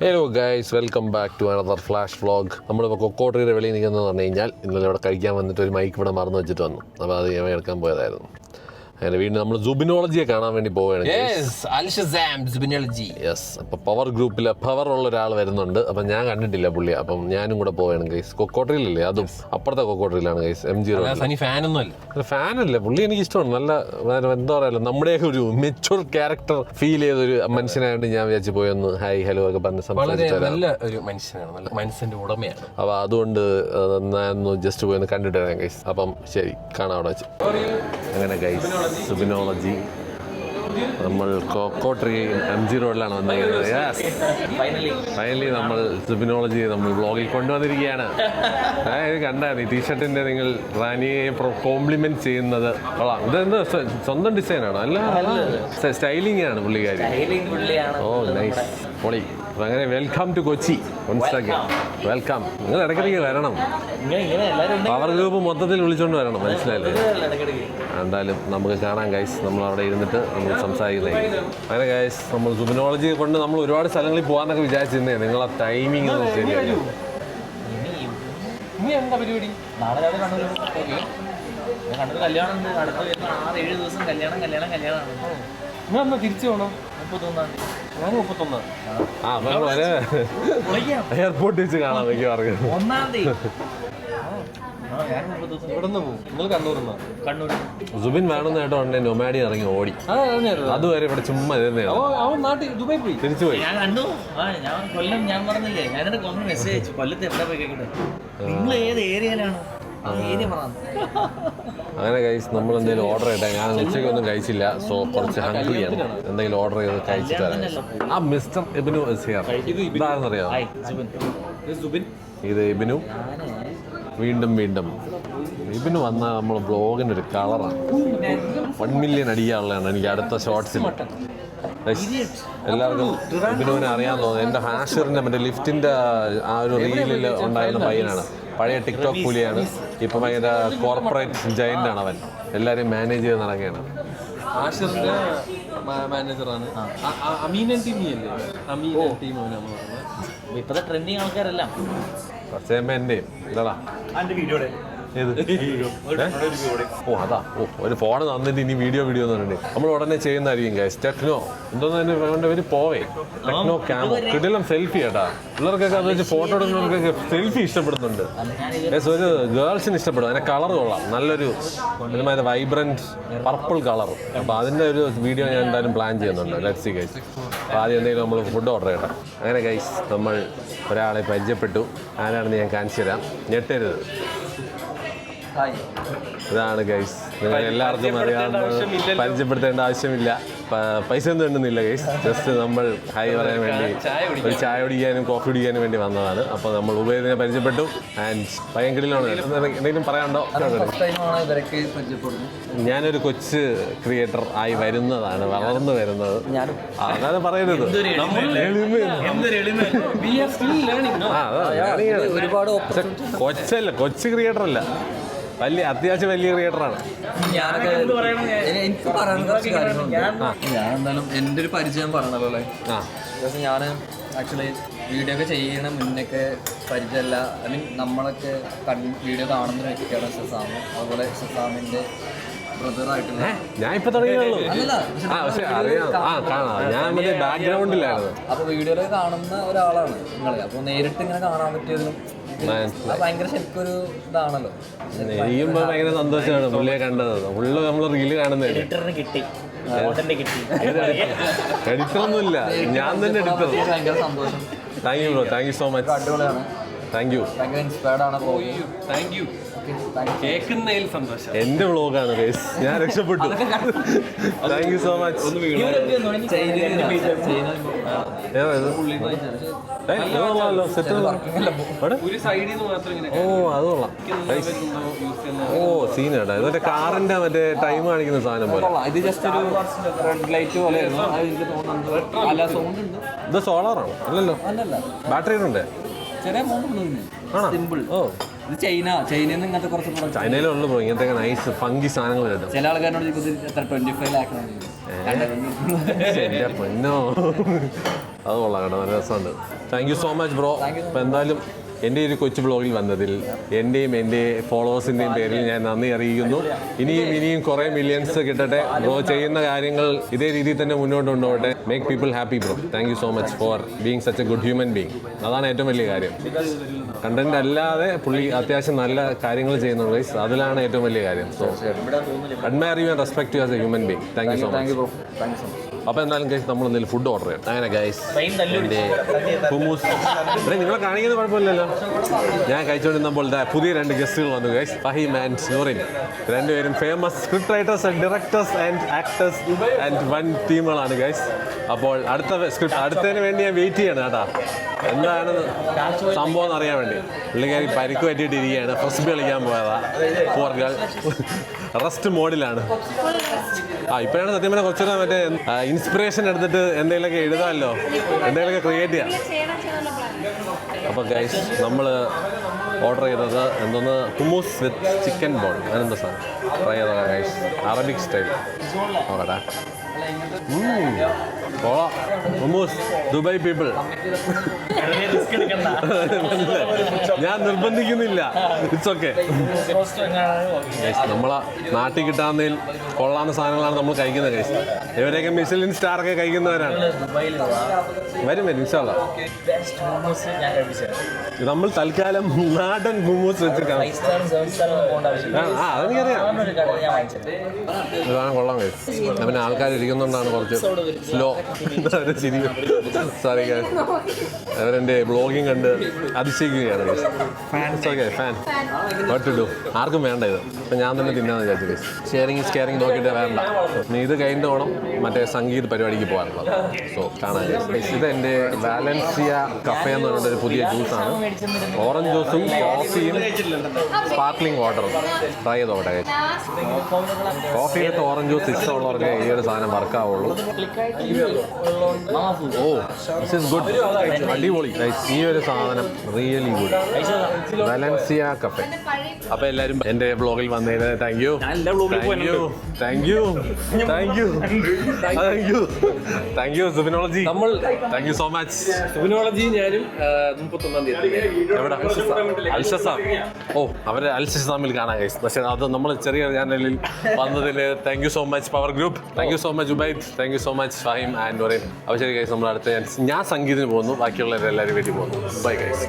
Hello guys, welcome back to another flash vlog. നമ്മളിപ്പോൾ കൊക്കോട്ടറിയുടെ വെളിയിൽ നിൽക്കുന്നതെന്ന് പറഞ്ഞു കഴിഞ്ഞാൽ ഇന്നലെ ഇവിടെ കഴിക്കാൻ വന്നിട്ട് ഒരു മൈക്ക് ഇവിടെ മറന്നു വെച്ചിട്ട് വന്നു. അപ്പോൾ അത് ഞാൻ എടുക്കാൻ പോയതായിരുന്നു. അങ്ങനെ വീണ്ടും നമ്മൾ സുബിനോളജിയെ കാണാൻ വേണ്ടി പോവുകയാണ്. യെസ്, അപ്പോൾ പവർ ഗ്രൂപ്പിൽ പവർ ഉള്ള ഒരാൾ വരുന്നുണ്ട്. അപ്പം ഞാൻ കണ്ടിട്ടില്ല പുള്ളി, അപ്പം ഞാനും കൂടെ പോവുകയാണ് ഗൈസ്. കൊക്കോട്ടറിയിലല്ലേ, അതും അപ്പുറത്തെ കൊക്കോട്ടറിയിലാണ് ഗൈസ്. MG ഫാനല്ലേ പുള്ളി, എനിക്ക് ഇഷ്ടമാണ്. നല്ല എന്താ പറയുക, നമ്മുടെയൊക്കെ ഒരു മെച്ചൂർ ക്യാരക്ടർ ഫീൽ ചെയ്തൊരു മനുഷ്യനായിട്ട് ഞാൻ വിചാരിച്ചു പോയൊന്ന് ഹായ് ഹലോ ഒക്കെ പറഞ്ഞ് ഉടമയാണ്. അപ്പോൾ അതുകൊണ്ട് ഞാൻ ജസ്റ്റ് പോയി ഒന്ന് കണ്ടിട്ട് വരാം ഗൈസ്. അപ്പം ശരി, കാണാം അവിടെ വെച്ച്. അങ്ങനെ ഗൈസ്, സുബിനോളജി നമ്മൾ കൊക്കോട്ടറി MG റോഡിലാണ് വന്നിരിക്കുന്നത്. യെസ്, ഫൈനലി നമ്മൾ സുബിനോളജി നമ്മൾ വ്ളോഗിൽ കൊണ്ടുവന്നിരിക്കുകയാണ്. ഇത് കണ്ടായിരുന്നു ഈ ടീഷർട്ടിന്റെ നിങ്ങൾ റാനിയെ കോംപ്ലിമെന്റ് ചെയ്യുന്നത് കൊള്ളാം. ഇതെന്താ സ്വന്തം ഡിസൈനാണോ? അല്ല, സ്റ്റൈലിംഗ് ആണ് പുള്ളിക്കാരി. ഓ നൈസ്, പൊളി. അങ്ങനെ വെൽക്കം ടു കൊച്ചി. വെൽക്കം. നിങ്ങൾ ഇടയ്ക്കിടയ്ക്ക് വരണം. പവർ ഗ്രൂപ്പ് മൊത്തത്തിൽ വിളിച്ചോണ്ട് വരണം, മനസ്സിലായില്ലേ? എന്തായാലും നമുക്ക് കാണാം ഗൈസ്. നമ്മൾ അവിടെ ഇരുന്നിട്ട് നമ്മൾ സംസാരിക്കുന്നത്. അങ്ങനെ ഗൈസ്, നമ്മൾ സുബിനോളജി കൊണ്ട് നമ്മൾ ഒരുപാട് സ്ഥലങ്ങളിൽ പോകാന്നൊക്കെ വിചാരിച്ചിരുന്നേ. നിങ്ങളെ ടൈമിങ് ശരിയല്ല. എന്താ പരിപാടി? നാളെ കണ്ണൂർ കല്യാണം ഉണ്ട്. അടുത്ത 6-7 ദിവസം കല്യാണം. നിങ്ങൾ എന്നാ തിരിച്ചു പോകണം? 31. ഞാൻ 31. എയർപോർട്ടിൽ വെച്ച് കാണാൻ പറ്റി പറഞ്ഞു. 1-ാം തീയതി ഇവിടുന്ന് പോകും. നിങ്ങൾ കണ്ണൂർ. സുബിൻ വേണമെന്ന് കേട്ടോ നൊമാഡി ഇറങ്ങി ഓടി. അതുവരെ ഇവിടെ ചുമ്മാ അവൻ നാട്ടിൽ ദുബായ് പോയി, തിരിച്ചു പോയി. ഞാൻ കണ്ടു. ഞാൻ കൊല്ലം, ഞാൻ പറഞ്ഞില്ലേ, ഞാനെന്റെ കൊല്ലം മെസ്സേജ് അയച്ചു. കൊല്ലത്ത് എവിടെ പോയി കേൾക്കട്ടെ, നിങ്ങൾ ഏത് ഏരിയയിലാണ്? അങ്ങനെ ഗൈസ്, നമ്മൾ എന്തെങ്കിലും ഓർഡർ ചെയ്യട്ടെ. ഞാൻ ഉച്ചയ്ക്കൊന്നും കഴിച്ചില്ല, സോ കുറച്ച് ഹംഗ്രിയാണ്. എന്തെങ്കിലും ഓർഡർ ചെയ്ത് കഴിച്ചിട്ട് വരാം. ആ മിസ്റ്റർ എബിനു ഇതാണെന്നറിയാം. ഇത് എബിനു. വീണ്ടും ഇബിനു വന്നാൽ നമ്മൾ ബ്ലോഗിൻ്റെ ഒരു കളറാണ്. 1 മില്യൺ അടിക്കാനുള്ളതാണ് എനിക്ക് അടുത്ത ഷോർട്സിൽ. എല്ലാവർക്കും ഇബിനുവിനെ അറിയാൻ തോന്നുന്നു. എൻ്റെ ഹാഷറിൻ്റെ മറ്റേ ലിഫ്റ്റിൻ്റെ ആ ഒരു റീലിൽ ഉണ്ടായിരുന്ന പയ്യനാണ്. പഴയ ടിക്ടോക്ക് പുലിയാണ്. ഇപ്പം ഭയങ്കര കോർപ്പറേറ്റ് ജയൻ്റാണ് അവൻ. എല്ലാവരെയും മാനേജ് ചെയ്ത് നടക്കുകയാണ്. ആഷിറിന്റെ മാനേജറാണ്. ഇപ്പത്തെ ട്രെൻഡിങ് ആൾക്കാരെല്ലാം കുറച്ച് കഴിയുമ്പോൾ എൻ്റെയും ഇതാ ഓ അതാ ഒരു ഫോൺ തന്നിട്ട് ഇനി വീഡിയോ എന്ന് പറഞ്ഞിട്ട് നമ്മൾ ഉടനെ ചെയ്യുന്നതായിരിക്കും ഗൈസ്. ടെക്നോ എന്തോന്ന് പോവേ ടെക്നോ ക്യാമോ കിടിലം സെൽഫി കേട്ടാ. പിള്ളേർക്കൊക്കെ അത് വെച്ച് ഫോട്ടോ എടുക്കുന്നവർക്കൊക്കെ സെൽഫി ഇഷ്ടപ്പെടുന്നുണ്ട്. ഒരു ഗേൾസിന് ഇഷ്ടപ്പെടും. അതിന്റെ കളർ കൊള്ളാം, നല്ലൊരു ഇതുമാതിരി വൈബ്രന്റ് പർപ്പിൾ കളർ. അപ്പോൾ അതിൻ്റെ ഒരു വീഡിയോ ഞാൻ എന്തായാലും പ്ലാൻ ചെയ്യുന്നുണ്ട്. Let's see guys. അപ്പോൾ ആദ്യം എന്തെങ്കിലും നമ്മൾ ഫുഡ് ഓർഡർ ചെയ്യണം. അങ്ങനെ ഗൈസ്, നമ്മൾ ഒരാളെ പരിചയപ്പെട്ടു. ആരാണെന്ന് ഞാൻ കാണിച്ചു തരാം, ഞെട്ടരുത്. ഇതാണ് ഗൈസ്, നിങ്ങൾ എല്ലാവർക്കും അറിയാവുന്ന, പരിചയപ്പെടുത്തേണ്ട ആവശ്യമില്ല. പൈസ ഒന്നും വേണ്ടുന്നില്ല ഗൈസ്. ജസ്റ്റ് നമ്മൾ ഹായ് പറയാൻ വേണ്ടി ഒരു ചായ കുടിക്കാനും കോഫി കുടിക്കാനും വേണ്ടി വന്നതാണ്. അപ്പോൾ നമ്മൾ ഉപയോഗിനെ പരിചയപ്പെട്ടു. ആൻഡ് ഭയങ്കരമാണ്. എന്തെങ്കിലും പറയാനുണ്ടോ? ഞാനൊരു കൊച്ച് ക്രിയേറ്റർ ആയി വരുന്നതാണ്, വളർന്നു വരുന്നത്. അതാണ് പറയുന്നത്. കൊച്ച് ക്രിയേറ്റർ അല്ല, അത്യാവശ്യം വലിയ ക്രിയേറ്ററാണ്. എനിക്ക് ഞാൻ എന്തായാലും എൻ്റെ ഒരു പരിചയം പറഞ്ഞല്ലോ. ഞാൻ ആക്ച്വലി വീഡിയോ ഒക്കെ ചെയ്യണ മുന്നൊക്കെ പരിചയമല്ല. ഐ മീൻ നമ്മളൊക്കെ വീഡിയോ കാണുന്ന ഒരു വ്യക്തിയാണ് ഷസാം. അതുപോലെ ഷസാമിൻ്റെ ബ്രദറായിട്ടുള്ള ഞാൻ ഇപ്പൊ തുടങ്ങിയുള്ളൂ. ബാക്ക്ഗ്രൗണ്ടിലായിരുന്നു. അപ്പോൾ വീഡിയോയിലൊക്കെ കാണുന്ന ഒരാളാണ് നിങ്ങളെ. അപ്പോൾ നേരിട്ട് ഇങ്ങനെ കാണാൻ പറ്റിയതിലും ഭയങ്കര ശരിക്കൊരു ഇതാണല്ലോ. ചെയ്യുമ്പോ ഭയങ്കര സന്തോഷമാണ് പുള്ളിയെ കണ്ടത്. ഫുള്ള് നമ്മൾ റീല് കാണുന്നത്. എഡിറ്ററൊന്നുമില്ല, ഞാൻ തന്നെ എഡിറ്റർ. ഭയങ്കര സന്തോഷം. Thank you bro, thank you so much. അടിപൊളിയാണ്. Thank you. ഭയങ്കര ഇൻസ്പയർഡ് ആണ്. Thank you. കേൾക്കുന്നതിൽ സന്തോഷം. എന്റെ വ്ളോഗാണ് ഗൈസ്, ഞാൻ രക്ഷപ്പെട്ടു. Thank you so much. ഓ അത് കൊള്ളാം. ഓ സീനാട്ടാ, ഇതൊക്കെ കാറിന്റെ മറ്റേ ടൈം കാണിക്കുന്ന സാധനം പോലെ. ഇത് ജസ്റ്റ് ഒരു റെഡ് ലൈറ്റ് പോലെയായിരുന്നു. ഇത് സോളാറാണോ? അല്ലല്ലോ, ബാറ്ററി ഉണ്ട്. ചെറിയ സിമ്പിൾ. ഓ ഇത് ചൈനയിൽ നിന്ന് ഇങ്ങനത്തെ കുറച്ച് ചൈനയിലുള്ളൂ ബ്രോ ഇങ്ങനത്തെ നൈസ് ഫംഗി സാധനങ്ങൾ കിട്ടും. ചില ആൾക്കാരോട് എത്ര 25 ലാഖ്. പൊന്നോ അത് കൊള്ളാം കേട്ടോ, നല്ല രസമുണ്ട്. Thank you so much bro. അപ്പോൾ എന്തായാലും എൻ്റെ ഒരു കൊച്ചു ബ്ലോഗിൽ വന്നതിൽ എൻ്റെയും എൻ്റെ ഫോളോവേഴ്സിൻ്റെയും പേരിൽ ഞാൻ നന്ദി അറിയിക്കുന്നു. ഇനിയും കുറേ മില്യൺസ് കിട്ടട്ടെ. ബ്രോ ചെയ്യുന്ന കാര്യങ്ങൾ ഇതേ രീതിയിൽ തന്നെ മുന്നോട്ട് കൊണ്ടുപോകട്ടെ. Make people happy bro. Thank you so much for being such a good human being. അതാണ് ഏറ്റവും വലിയ കാര്യം. കണ്ടന്റ് അല്ലാതെ പുള്ളി അത്യാവശ്യം നല്ല കാര്യങ്ങൾ ചെയ്യുന്നുണ്ട് ഗൈസ്, അതിലാണ് ഏറ്റവും വലിയ കാര്യം. So admire you and respect you as A human being. Thank you so much. അപ്പോൾ എന്തായാലും ഗൈസ് നമ്മൾ എന്തെങ്കിലും ഫുഡ് ഓർഡർ ചെയ്യാം. അങ്ങനെ ഗൈസ് എൻ്റെ ഹുമൂസ് നിങ്ങളെ കാണിക്കുന്നത് കുഴപ്പമില്ലല്ലോ. ഞാൻ കഴിച്ചുകൊണ്ടിരുന്നപ്പോൾ പുതിയ 2 ഗസ്റ്റുകൾ വന്നു ഗൈസ്, ഫഹീം ആൻഡ് നൂറിൻ. രണ്ടുപേരും famous script writers and directors and actors and one ടീമുകളാണ് ഗൈസ്. അപ്പോൾ അടുത്തതിന് വേണ്ടി ഞാൻ വെയിറ്റ് ചെയ്യണം കേട്ടോ, എന്താണ് സംഭവം എന്ന് അറിയാൻ വേണ്ടി. പുള്ളിക്കാരി പരിക്ക് പറ്റിയിട്ടിരിക്കുകയാണ്, ഫസ്റ്റ് കളിക്കാൻ പോയതാ. പോർഗൾ റെസ്റ്റ് മോഡിലാണ്. ഇപ്പോഴാണ് സത്യം പറഞ്ഞാൽ കുറച്ചുകൂടെ മറ്റേ ഇൻസ്പിറേഷൻ എടുത്തിട്ട് എന്തെങ്കിലുമൊക്കെ എഴുതാമല്ലോ, എന്തെങ്കിലുമൊക്കെ ക്രിയേറ്റ് ചെയ്യാം. അപ്പോൾ ഗൈസ് നമ്മൾ ഓർഡർ ചെയ്തത് എന്തോന്ന് ഹുമൂസ് വിത്ത് ചിക്കൻ ബോൾ, അങ്ങനെന്തോ സാധനം ട്രൈ ചെയ്തോ ഗൈസ്, അറബിക് സ്റ്റൈൽ. നോക്കട്ടെ. ഹുമൂസ് ദുബായ് പീപ്പിൾ. ഞാൻ നിർബന്ധിക്കുന്നില്ല, ഇറ്റ്സ് ഓക്കെ. നമ്മളെ നാട്ടിൽ കിട്ടാവുന്നതിൽ കൊള്ളാവുന്ന സാധനങ്ങളാണ് നമ്മൾ കഴിക്കുന്നത് ഗൈസ്. ഇവരെയൊക്കെ മിഷലിൻ സ്റ്റാറൊക്കെ കഴിക്കുന്നവരാണ്. വരും ഇൻഷാ അല്ലാഹ്. നമ്മൾ തൽക്കാലം നാടൻ ഹുമൂസ് വെച്ചിട്ടാണ്. അതെനിക്കറിയാം, ഇതാണ് കൊള്ളാം ഗൈസ്. പിന്നെ ആൾക്കാർ ഇരിക്കുന്നതുകൊണ്ടാണ് കുറച്ച് സ്ലോ. സോറി ഗൈസ്, അവരെൻ്റെ ബ്ലോഗിങ് കണ്ട് അതിശയിക്കുകയാണ് guys. Fan what to do. ആർക്കും വേണ്ട ഇത്, അപ്പം ഞാൻ തന്നെ തിന്നാന്ന് വിചാരിച്ചു ഗൈസ്. ഷെയറിങ് ഇസ് കെയറിങ് നോക്കിയിട്ട് വേണ്ട. നീ ഇത് കഴിഞ്ഞിട്ട് വേണം മറ്റേ സംഗീത പരിപാടിക്ക് പോകാനുള്ളത്. സോ കാണാൻ ഗൈസ്. ഇത് എൻ്റെ വാലൻസിയ കഫേ എന്ന് പറഞ്ഞിട്ട് ഒരു പുതിയ ജ്യൂസാണ്. ഓറഞ്ച് ജ്യൂസും കോഫിയും സ്പാർക്ലിംഗ് വാട്ടറും ട്രൈ ചെയ്തോട്ടെ. കോഫിയിലത്തെ ഓറഞ്ച് ജ്യൂസ് ഇഷ്ടമുള്ളവർക്ക് ഈ ഒരു സാധനം വർക്കാവുള്ളൂ. ഓ ദിസ് ഈസ് ഗുഡ്, അടിപൊളി. ഈ ഒരു സാധനം റിയലി ഗുഡ്. Valencia cafe. അപ്പോൾ എല്ലാവരും എൻ്റെ ബ്ലോഗിൽ വന്നതിന് thank you, Subinology. Thank you so much. Subinology ഞാനും 31-ാം തീയതി എവിടെ? അൽഷസാം. ഓ, അവരെ അൽഷസാമിൽ കാണാൻ കഴിച്ചു. പക്ഷേ അത് നമ്മൾ ചെറിയ ചാനലിൽ വന്നതിൽ thank you so much power group. Thank you so much Ubaid. Thank you so much Faheem and Noorin. അപ്പോൾ ശരി ഗൈസ്, നമ്മൾ അടുത്ത ഞാൻ സംഗീതത്തിന് പോകുന്നു, ബാക്കിയുള്ളവരെല്ലാവരും വീട്ടിൽ പോകുന്നു. Bye guys.